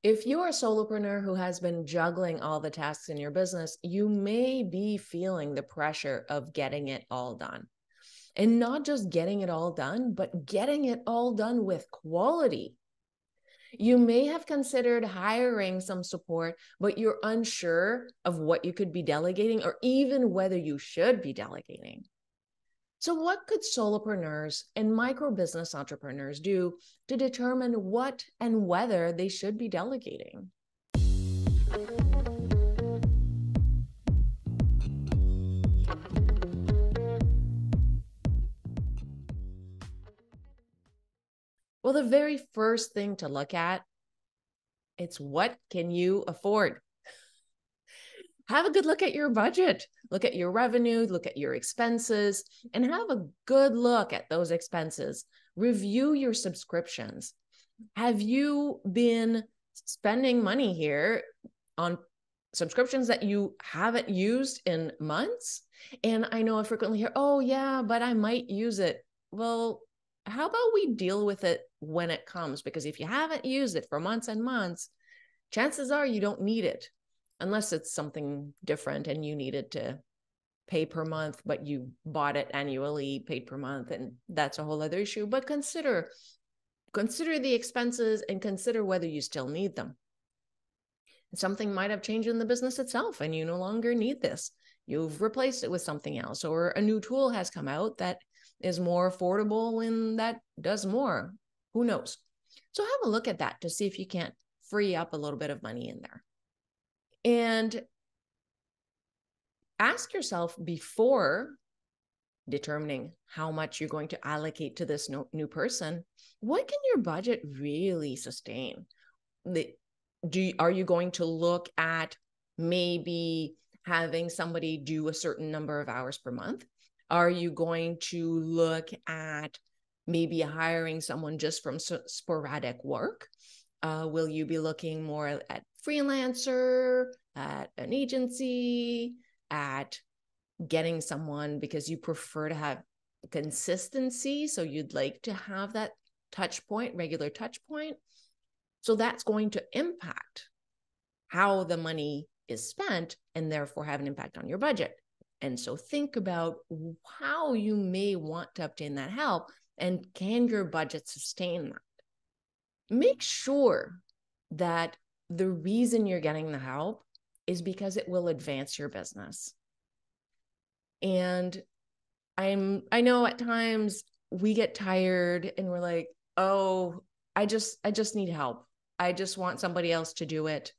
If you're a solopreneur who has been juggling all the tasks in your business, you may be feeling the pressure of getting it all done. And not just getting it all done, but getting it all done with quality. You may have considered hiring some support, but you're unsure of what you could be delegating or even whether you should be delegating. So, what could solopreneurs and micro business entrepreneurs do to determine what and whether they should be delegating? Well, the very first thing to look at, it's what can you afford? Have a good look at your budget, look at your revenue, look at your expenses, and have a good look at those expenses. Review your subscriptions. Have you been spending money here on subscriptions that you haven't used in months? And I know I frequently hear, oh, yeah, but I might use it. Well, how about we deal with it when it comes? Because if you haven't used it for months and months, chances are you don't need it, unless it's something different and you needed to pay per month, but you bought it annually, paid per month, and that's a whole other issue. But consider the expenses and consider whether you still need them. Something might have changed in the business itself and you no longer need this. You've replaced it with something else, or a new tool has come out that is more affordable and that does more. Who knows? So have a look at that to see if you can't free up a little bit of money in there. And ask yourself before determining how much you're going to allocate to this new person, what can your budget really sustain? Are you going to look at maybe having somebody do a certain number of hours per month? Are you going to look at maybe hiring someone just from sporadic work? Will you be looking more at freelancer, at an agency, at getting someone because you prefer to have consistency? So you'd like to have that touch point, regular touch point. So that's going to impact how the money is spent and therefore have an impact on your budget. And so think about how you may want to obtain that help and can your budget sustain that? Make sure that the reason you're getting the help is because it will advance your business. And I know at times we get tired and we're like, oh, I just need help. I just want somebody else to do it.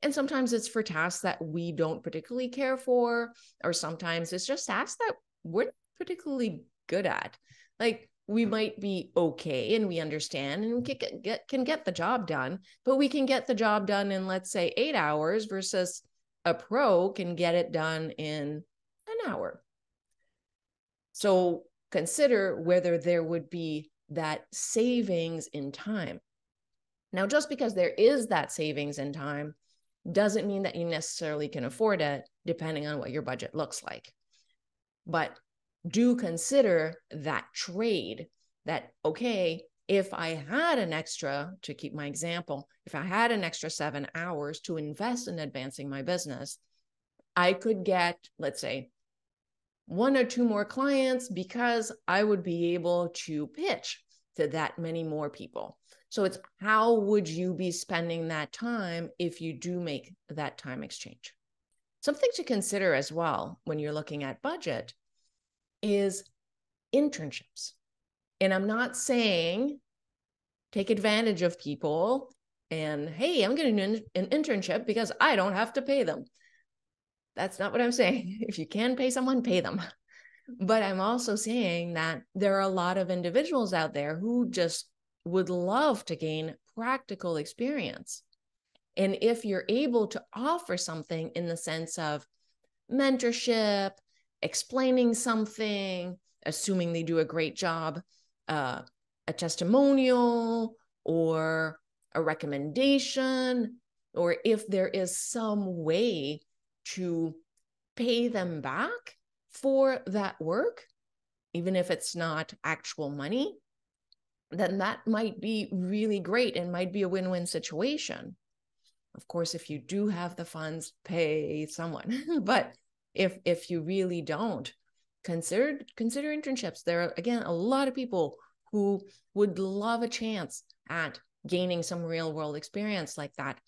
And sometimes it's for tasks that we don't particularly care for, or sometimes it's just tasks that we're not particularly good at. Like we might be okay and we understand and we can get the job done, but we can get the job done in, let's say, 8 hours versus a pro can get it done in an hour. So consider whether there would be that savings in time. Now, just because there is that savings in time doesn't mean that you necessarily can afford it, depending on what your budget looks like. But do consider that trade that, okay, if I had an extra, to keep my example, if I had an extra 7 hours to invest in advancing my business, I could get, let's say, 1 or 2 more clients because I would be able to pitch to that many more people. So it's how would you be spending that time if you do make that time exchange? Something to consider as well when you're looking at budget is internships. And I'm not saying take advantage of people and, hey, I'm getting an internship because I don't have to pay them. That's not what I'm saying. If you can pay someone, pay them. But I'm also saying that there are a lot of individuals out there who just would love to gain practical experience. And if you're able to offer something in the sense of mentorship, explaining something, assuming they do a great job, a testimonial or a recommendation, or if there is some way to pay them back for that work, even if it's not actual money, then that might be really great and might be a win-win situation. Of course, if you do have the funds, pay someone. But if you really don't, consider internships. There are, again, a lot of people who would love a chance at gaining some real world experience like that.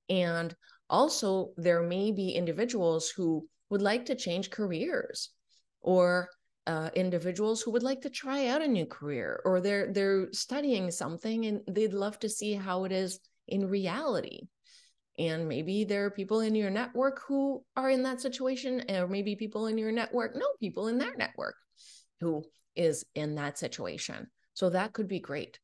And also, there may be individuals who would like to change careers, or individuals who would like to try out a new career, or they're studying something and they'd love to see how it is in reality. And maybe there are people in your network who are in that situation, or maybe people in your network know people in their network who is in that situation. So that could be great.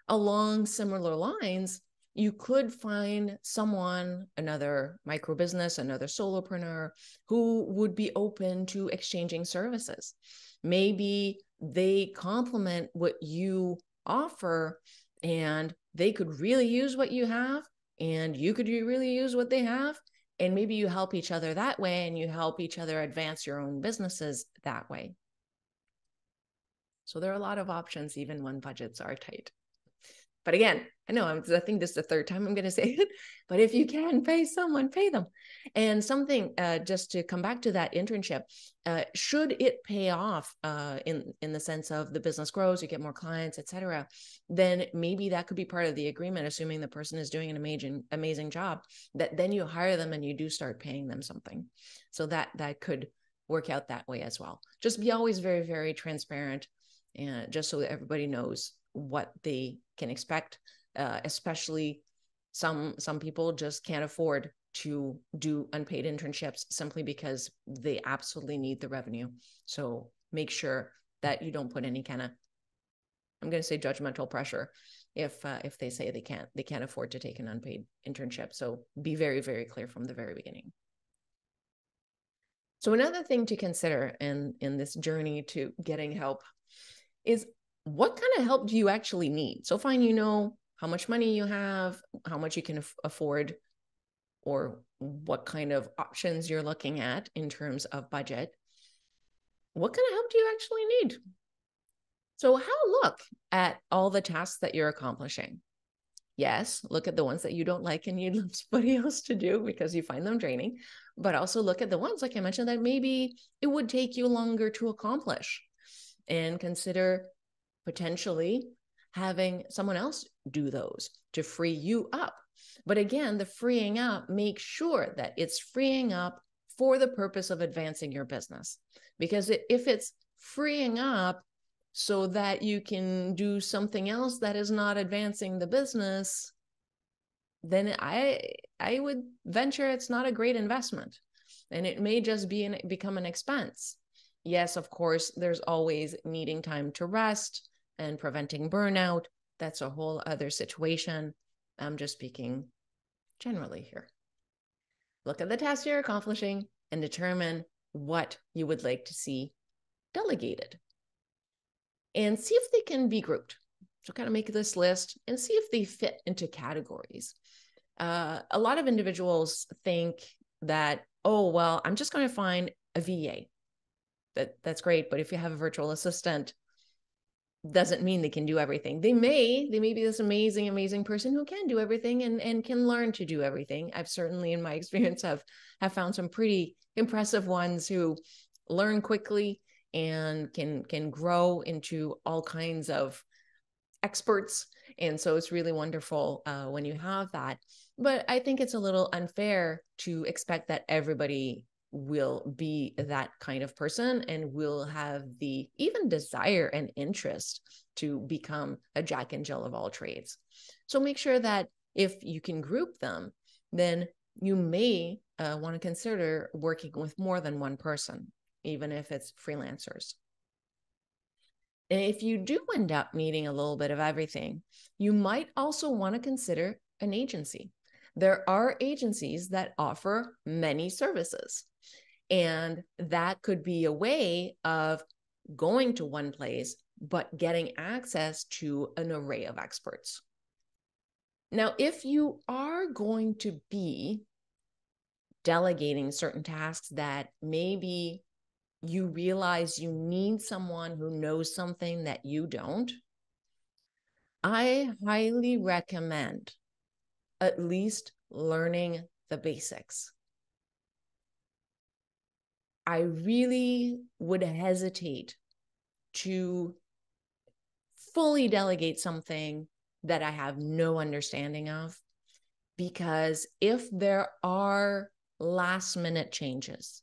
Along similar lines, you could find someone, another microbusiness, another solopreneur, who would be open to exchanging services. Maybe they complement what you offer, and they could really use what you have, and you could really use what they have. And maybe you help each other that way, and you help each other advance your own businesses that way. So there are a lot of options, even when budgets are tight. But again, I think this is the third time I'm going to say it, but if you can pay someone, pay them. And something, just to come back to that internship, should it pay off in the sense of the business grows, you get more clients, etc., then maybe that could be part of the agreement, assuming the person is doing an amazing job, that then you hire them and you do start paying them something. So that could work out that way as well. Just be always very, very transparent, and just so that everybody knows what they can expect. Especially some people just can't afford to do unpaid internships simply because they absolutely need the revenue. So make sure that you don't put any kind of, I'm going to say, judgmental pressure if they say they can't afford to take an unpaid internship. So be very, very clear from the very beginning. So another thing to consider in this journey to getting help is, what kind of help do you actually need? So fine, you know how much money you have, how much you can afford, or what kind of options you're looking at in terms of budget. What kind of help do you actually need? So have a look at all the tasks that you're accomplishing. Yes, look at the ones that you don't like and you'd love somebody else to do because you find them draining, but also look at the ones, like I mentioned, that maybe it would take you longer to accomplish, and consider potentially having someone else do those to free you up. But again, the freeing up, make sure that it's freeing up for the purpose of advancing your business. Because if it's freeing up so that you can do something else that is not advancing the business, then I would venture it's not a great investment, and it may just become an expense. Yes, of course, there's always needing time to rest and preventing burnout. That's a whole other situation. I'm just speaking generally here. Look at the tasks you're accomplishing and determine what you would like to see delegated. And see if they can be grouped. So kind of make this list and see if they fit into categories. A lot of individuals think that, oh, well, I'm just going to find a VA. That's great. But if you have a virtual assistant, doesn't mean they can do everything. They may be this amazing person who can do everything and can learn to do everything. I've certainly, in my experience, have found some pretty impressive ones who learn quickly and can grow into all kinds of experts. And so it's really wonderful when you have that. But I think it's a little unfair to expect that everybody will be that kind of person and will have the even desire and interest to become a Jack and Jill of all trades. So make sure that if you can group them, then you may want to consider working with more than one person, even if it's freelancers. And if you do end up needing a little bit of everything, you might also want to consider an agency. There are agencies that offer many services, and that could be a way of going to one place, but getting access to an array of experts. Now, if you are going to be delegating certain tasks that maybe you realize you need someone who knows something that you don't, I highly recommend at least learning the basics. I really would hesitate to fully delegate something that I have no understanding of, because if there are last minute changes,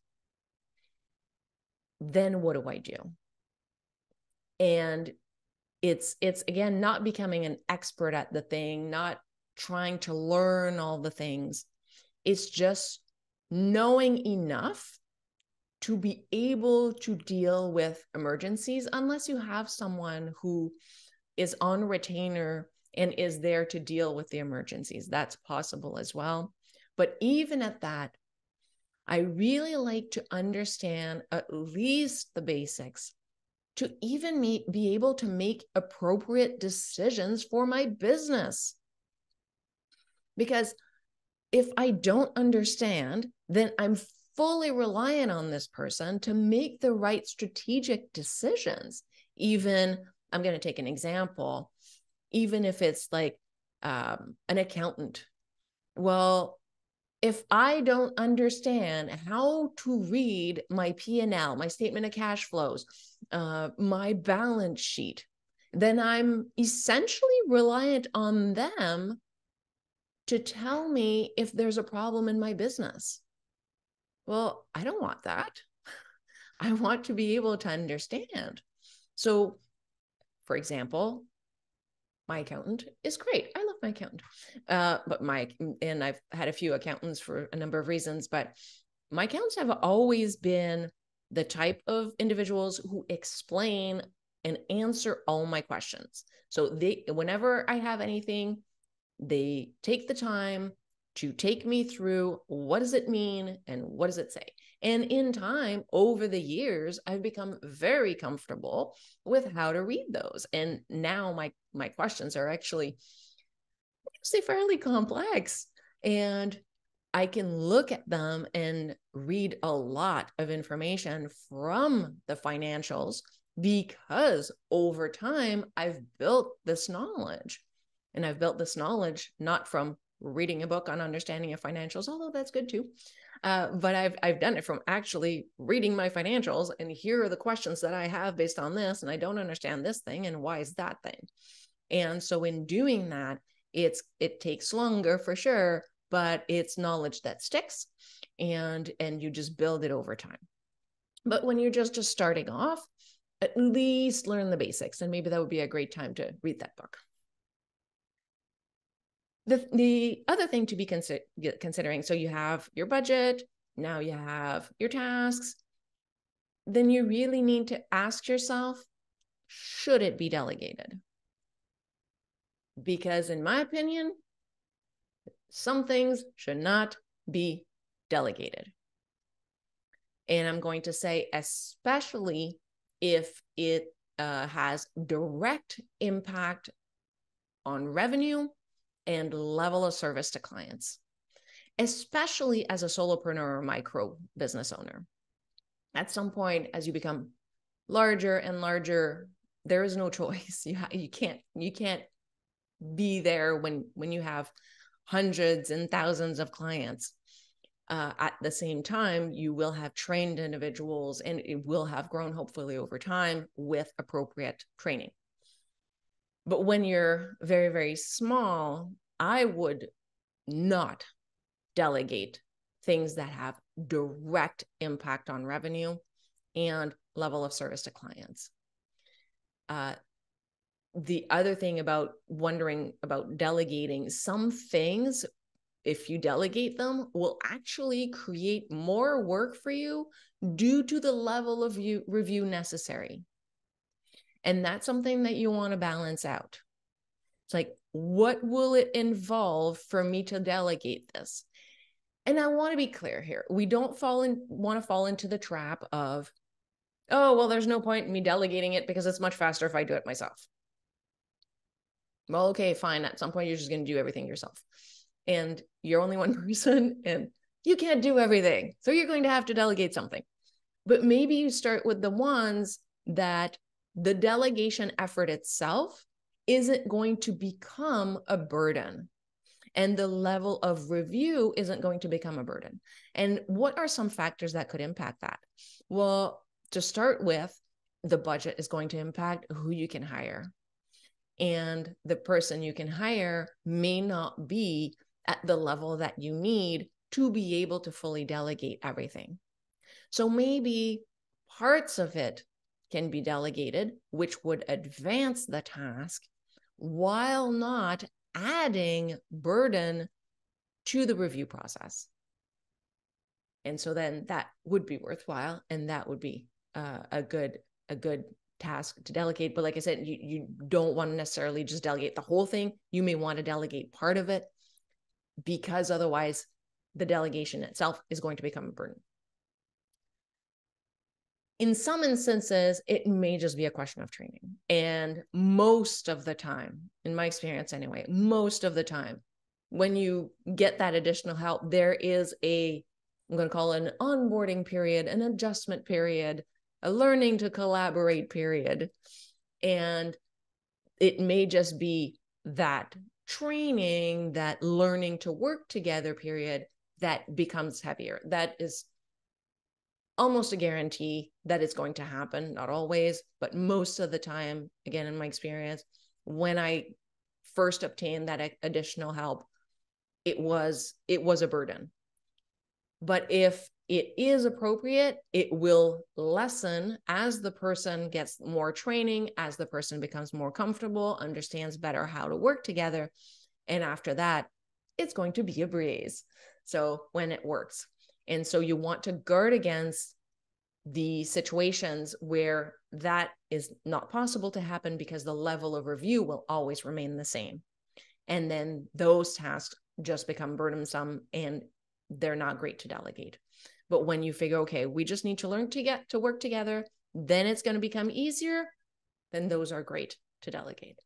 then what do I do? And it's again, not becoming an expert at the thing, not trying to learn all the things. It's just knowing enough to be able to deal with emergencies, unless you have someone who is on retainer and is there to deal with the emergencies. That's possible as well. But even at that, I really like to understand at least the basics to even be able to make appropriate decisions for my business. Because if I don't understand, then I'm fully reliant on this person to make the right strategic decisions. Even, I'm going to take an example, even if it's like an accountant. Well, if I don't understand how to read my P&L, my statement of cash flows, my balance sheet, then I'm essentially reliant on them to tell me if there's a problem in my business. Well, I don't want that. I want to be able to understand. So, for example, my accountant is great. I love my accountant. And I've had a few accountants for a number of reasons, but my accountants have always been the type of individuals who explain and answer all my questions. So whenever I have anything, they take the time to take me through what does it mean and what does it say. And in time, over the years, I've become very comfortable with how to read those. And now my questions are actually fairly complex. And I can look at them and read a lot of information from the financials, because over time, I've built this knowledge. And I've built this knowledge not from reading a book on understanding of financials, although that's good too. But I've done it from actually reading my financials, and here are the questions that I have based on this, and I don't understand this thing, and why is that thing? And so in doing that, it takes longer for sure, but it's knowledge that sticks, and you just build it over time. But when you're just starting off, at least learn the basics, and maybe that would be a great time to read that book. The other thing to be considering, so you have your budget, now you have your tasks, then you really need to ask yourself, should it be delegated? Because in my opinion, some things should not be delegated. And I'm going to say, especially if it has direct impact on revenue and level of service to clients, especially as a solopreneur or micro business owner. At some point, as you become larger and larger, there is no choice. You can't be there when you have hundreds and thousands of clients. At the same time, you will have trained individuals, and it will have grown hopefully over time with appropriate training. But when you're very, very small, I would not delegate things that have direct impact on revenue and level of service to clients. The other thing about wondering about delegating, some things, if you delegate them, will actually create more work for you due to the level of review necessary. And that's something that you want to balance out. It's like, what will it involve for me to delegate this? And I want to be clear here. We don't want to fall into the trap of, oh, well, there's no point in me delegating it because it's much faster if I do it myself. Well, okay, fine. At some point, you're just going to do everything yourself. And you're only one person and you can't do everything. So you're going to have to delegate something. But maybe you start with the ones that the delegation effort itself isn't going to become a burden. and the level of review isn't going to become a burden. And what are some factors that could impact that? Well, to start with, the budget is going to impact who you can hire. And the person you can hire may not be at the level that you need to be able to fully delegate everything. So maybe parts of it can be delegated, which would advance the task while not adding burden to the review process. And so then that would be worthwhile, and that would be a good task to delegate. But like I said, you don't want to necessarily just delegate the whole thing. You may want to delegate part of it, because otherwise the delegation itself is going to become a burden. In some instances, it may just be a question of training. And most of the time, in my experience anyway, most of the time, when you get that additional help, there is I'm going to call it an onboarding period, an adjustment period, a learning to collaborate period. And it may just be that training, that learning to work together period that becomes heavier. That is almost a guarantee that it's going to happen. Not always, but most of the time, again, in my experience, when I first obtained that additional help, it was a burden. But if it is appropriate, it will lessen as the person gets more training, as the person becomes more comfortable, understands better how to work together. And after that, it's going to be a breeze. So when it works. And so you want to guard against the situations where that is not possible to happen, because the level of review will always remain the same. And then those tasks just become burdensome and they're not great to delegate. But when you figure, okay, we just need to learn to get to work together, then it's going to become easier, then those are great to delegate.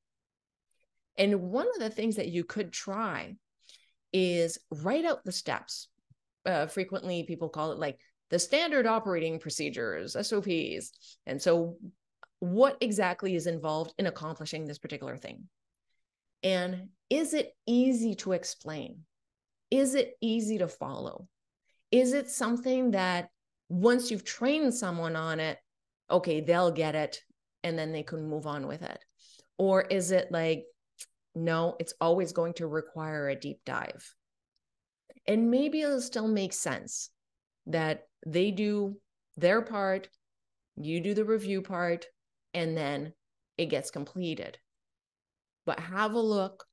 And one of the things that you could try is write out the steps. Frequently, people call it like the standard operating procedures, SOPs. And so what exactly is involved in accomplishing this particular thing? And is it easy to explain? Is it easy to follow? Is it something that once you've trained someone on it, okay, they'll get it and then they can move on with it? Or is it like, no, it's always going to require a deep dive? And maybe it'll still make sense that they do their part, you do the review part, and then it gets completed. But have a look,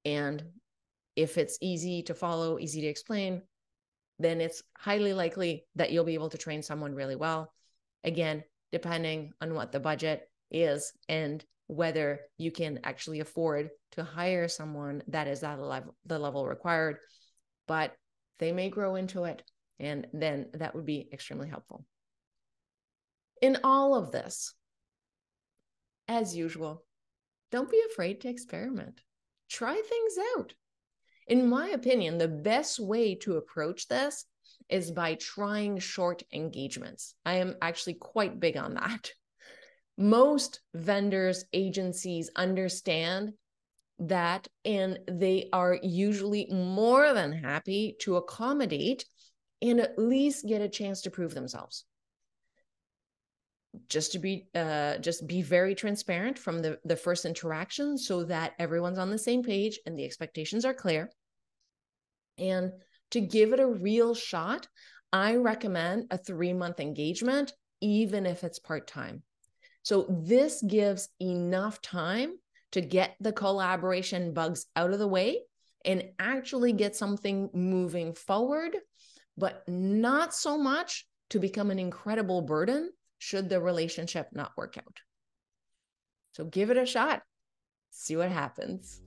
and if it's easy to follow, easy to explain, then it's highly likely that you'll be able to train someone really well. Again, depending on what the budget is and whether you can actually afford to hire someone that is at the level required, but they may grow into it, and then that would be extremely helpful. In all of this, as usual, don't be afraid to experiment. Try things out. In my opinion, the best way to approach this is by trying short engagements. I am actually quite big on that. Most vendors, agencies understand that, and they are usually more than happy to accommodate and at least get a chance to prove themselves. Just be very transparent from the first interaction so that everyone's on the same page and the expectations are clear. And to give it a real shot, I recommend a 3-month engagement, even if it's part-time. So this gives enough time to get the collaboration bugs out of the way and actually get something moving forward, but not so much to become an incredible burden should the relationship not work out. So give it a shot. See what happens.